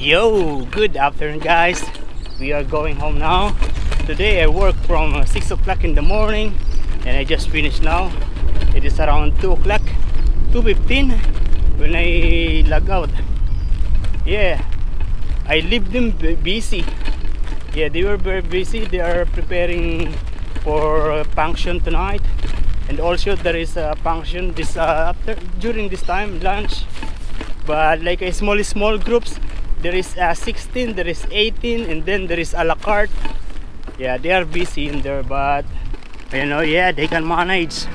Yo, good afternoon guys. We are going home now. Today I work from 6 o'clock in the morning and I just finished now. It is around 2 o'clock, 2:15 when I log out. Yeah, I leave them busy. Yeah, they were very busy. They are preparing for a function tonight, and also there is a function this after during this time lunch. But like a small groups, there is 16, there is 18, and then there is a la carte. Yeah, they are busy in there, but you know, yeah, they can manage.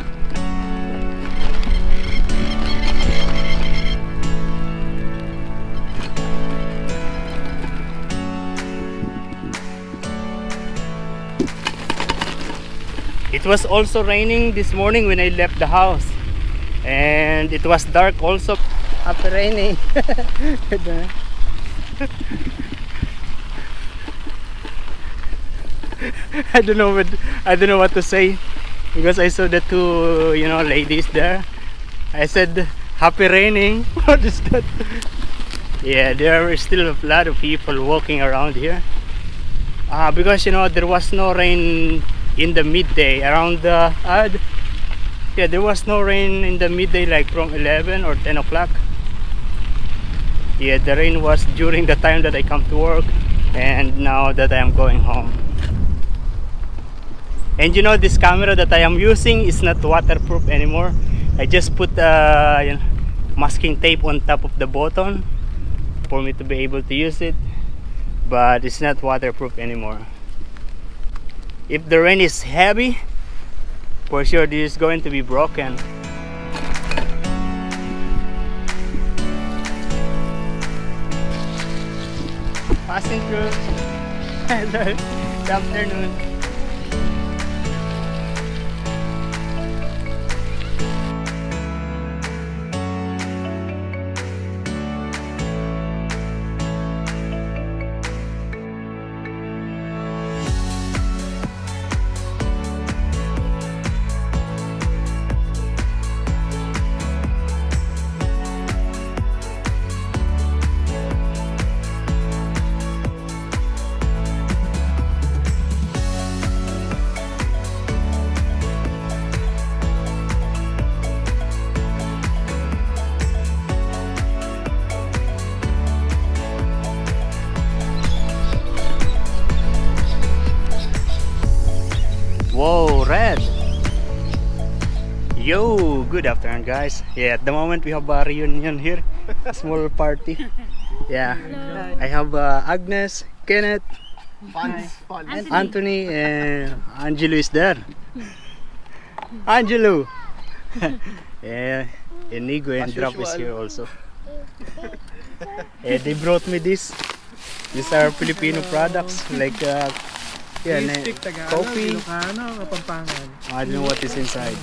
It was also raining this morning when I left the house, and it was dark also after raining. I don't know what to say, because I saw the two, you know, ladies there. I said happy raining. What is that? Yeah, there are still a lot of people walking around here, because you know there was no rain in the midday around the yeah, there was no rain in the midday, like from 11 or 10 o'clock. Yeah, the rain was during the time that I come to work, and now that I am going home. And you know, this camera that I am using is not waterproof anymore. I just put you know, masking tape on top of the button for me to be able to use it, but it's not waterproof anymore. If the rain is heavy, for sure this is going to be broken. Passing through. Good afternoon. Whoa, red! Yo, good afternoon guys. Yeah, at the moment we have a reunion here, a small party. Yeah, I have Agnes, Kenneth, Anthony, and Angelo is there. Angelo! Yeah, Inigo and Drop is here also. Yeah, they brought me this. These are Filipino products like yeah, coffee. I don't know what is inside.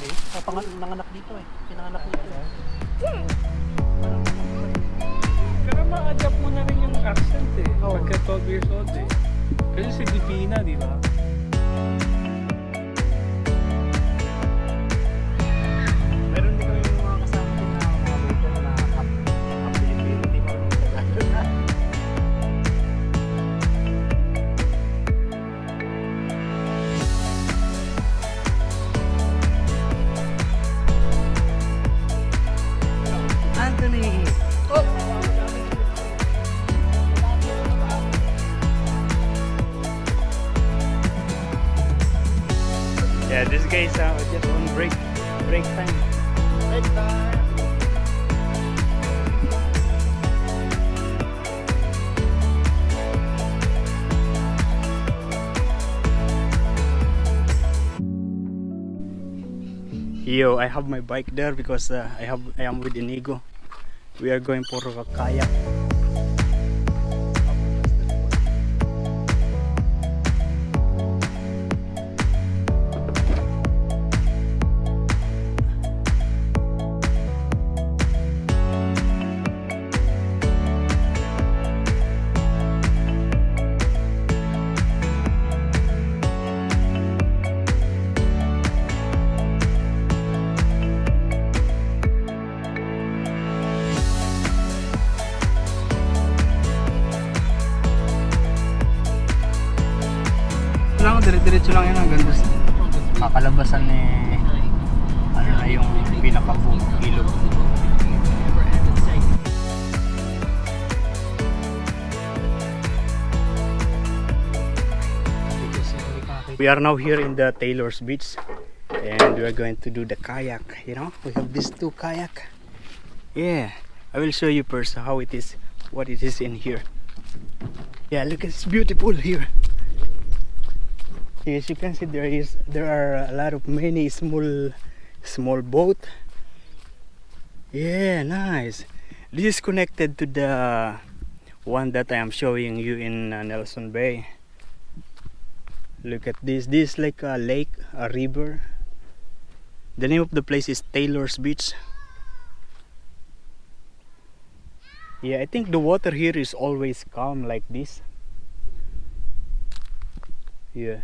Nanganak dito eh. Pinanganak dito eh. Pero ma-adapt mo na rin yung accent eh. Pagka 12 years old eh. Kasi si Divina, di ba? Meron din kami mga kasama din na mga waiter na Filipino, di ba? Anthony! Oh! Yeah, this guy is just on break time. Break time! Yo, I have my bike there because I am with Inigo. We are going for a kayak. kakalabasan ano na yung pinaka-ilog. We are now here in the Tailors beach and we are going to do the kayak. You know, we have these two kayak. Yeah, I will show you first how it is, what it is in here. Yeah, look, it's beautiful here. As you can see, there are a lot of many small boat. Yeah, nice. This is connected to the one that I am showing you in Nelson Bay. Look at this. This is like a lake, a river. The name of the place is Tailors Beach. Yeah, I think the water here is always calm like this. Yeah.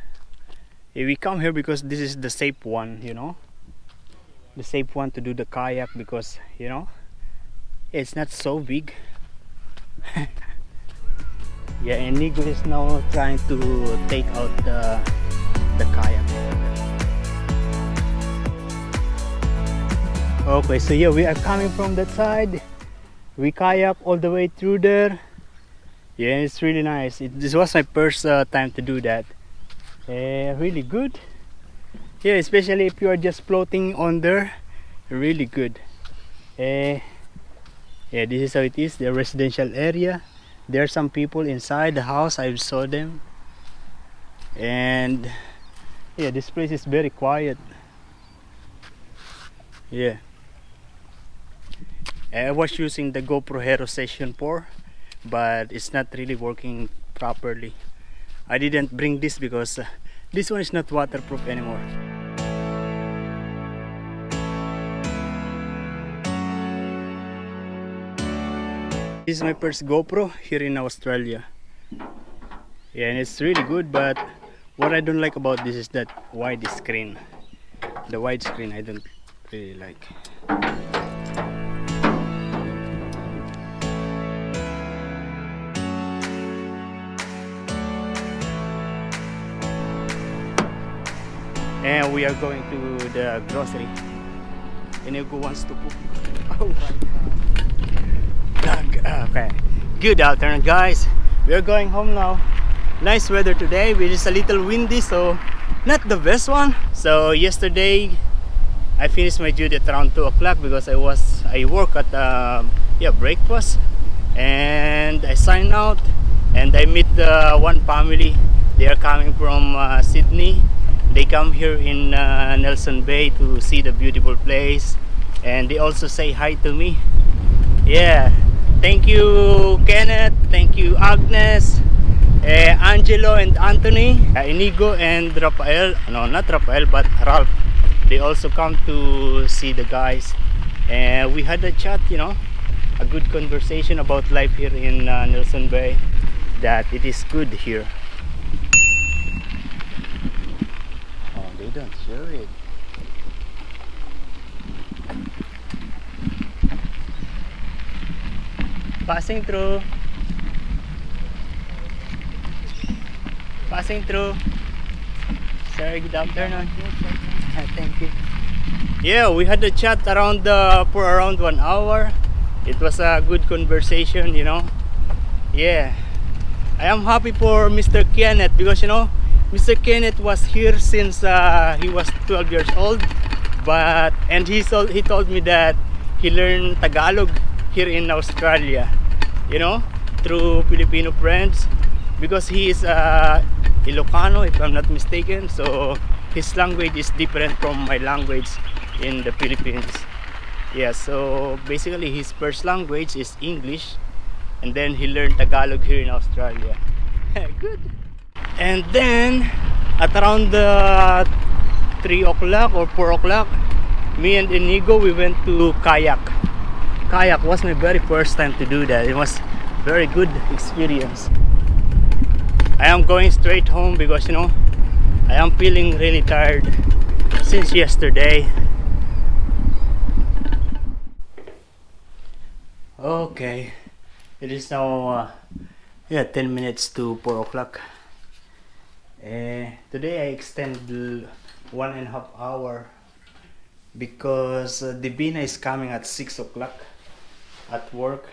We come here because this is the safe one, you know. The safe one to do the kayak because, you know, it's not so big. Yeah, and Nico is now trying to take out the kayak. Okay, so yeah, we are coming from that side. We kayak all the way through there. Yeah, it's really nice. This was my first time to do that. Really good. Yeah, especially if you are just floating on there, really good. Yeah, this is how it is, the residential area. There are some people inside the house, I saw them. And yeah, this place is very quiet. Yeah. I was using the GoPro Hero Session 4, but it's not really working properly. I didn't bring this because this one is not waterproof anymore. This is my first GoPro here in Australia. Yeah, and it's really good, but what I don't like about this is that wide screen. The wide screen I don't really like. And we are going to the grocery. Inigo wants to cook. Oh my. Okay. Good afternoon, guys. We are going home now. Nice weather today, which is a little windy, so not the best one. So yesterday I finished my duty at around 2 o'clock because I work at breakfast, and I sign out and I meet one family. They are coming from Sydney. They come here in Nelson Bay to see the beautiful place, and they also say hi to me. Yeah, thank you Kenneth, thank you Agnes, Angelo and Anthony, Inigo and Rafael. No, not Rafael, but Ralph. They also come to see the guys, and we had a chat, you know, a good conversation about life here in Nelson Bay, that it is good here. Oh, they don't show it. Passing through. Passing through. Sir, good afternoon. Thank you. Yeah, we had a chat for around 1 hour. It was a good conversation, you know. Yeah, I am happy for Mr. Kenneth because, you know, Mr. Kenneth was here since he was 12 years old, and he told me that he learned Tagalog here in Australia, you know, through Filipino friends, because he is Ilocano, if I'm not mistaken. So his language is different from my language in the Philippines. Yeah, so basically his first language is English, and then he learned Tagalog here in Australia. Good. And then at around 3 o'clock or 4 o'clock, me and Inigo, we went to kayak. Kayak was my very first time to do that. It was very good experience. I am going straight home because, you know, I am feeling really tired since yesterday. Okay, it is now 10 minutes to 4 o'clock. Today I extend 1.5 hour because Divina is coming at 6 o'clock at work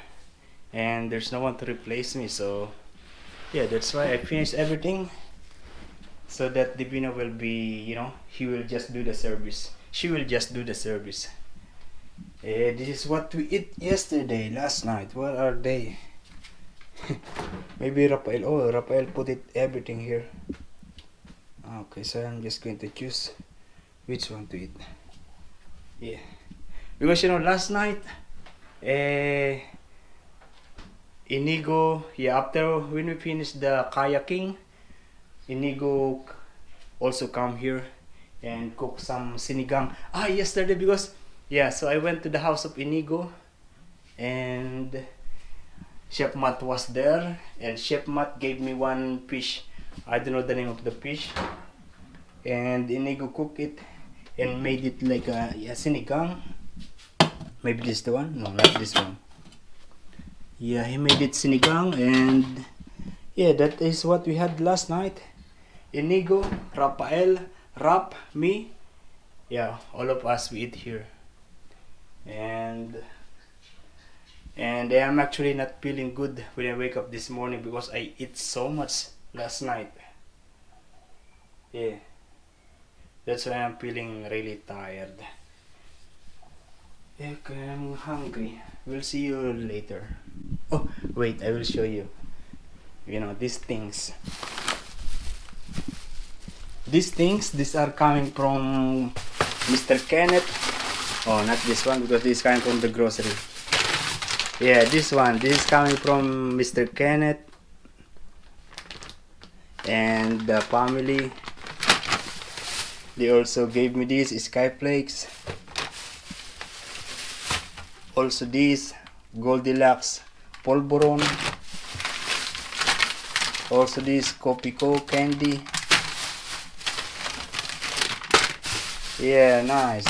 and there's no one to replace me, so yeah, that's why I finished everything so that Divina will be, you know, he will just do the service. She will just do the service. This is what we eat yesterday, last night. What are they? Maybe Rafael. Oh, Rafael put it everything here. Okay, so I'm just going to choose which one to eat. Yeah, because you know last night, Inigo. Yeah, after when we finished the kayaking, Inigo also come here and cook some sinigang. Ah, yesterday because yeah, so I went to the house of Inigo and Chef Matt was there and Chef Matt gave me one fish. I don't know the name of the fish. And Inigo cooked it and made it like a sinigang. Maybe this the one? No, not this one. Yeah, he made it sinigang and yeah, that is what we had last night. Inigo, Rafael, Rap, me. Yeah, all of us we eat here. And I am actually not feeling good when I wake up this morning because I ate so much last night. Yeah, that's why I'm feeling really tired. Okay, I'm hungry. We'll see you later. Oh, wait, I will show you. You know, these things. These are coming from Mr. Kenneth. Oh, not this one because this is coming from the grocery. Yeah, this one. This is coming from Mr. Kenneth and the family. They also gave me these skyflakes. Also these Goldilocks Polvoron. Also this Copico candy. Yeah, nice.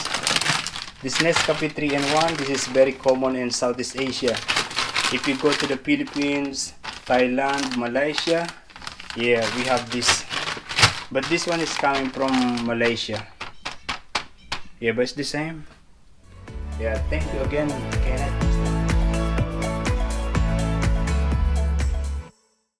This Nescafe 3-in-1, this is very common in Southeast Asia. If you go to the Philippines, Thailand, Malaysia, yeah, we have this. But this one is coming from Malaysia. Yeah, but it's the same. Yeah, thank you again, Kenneth.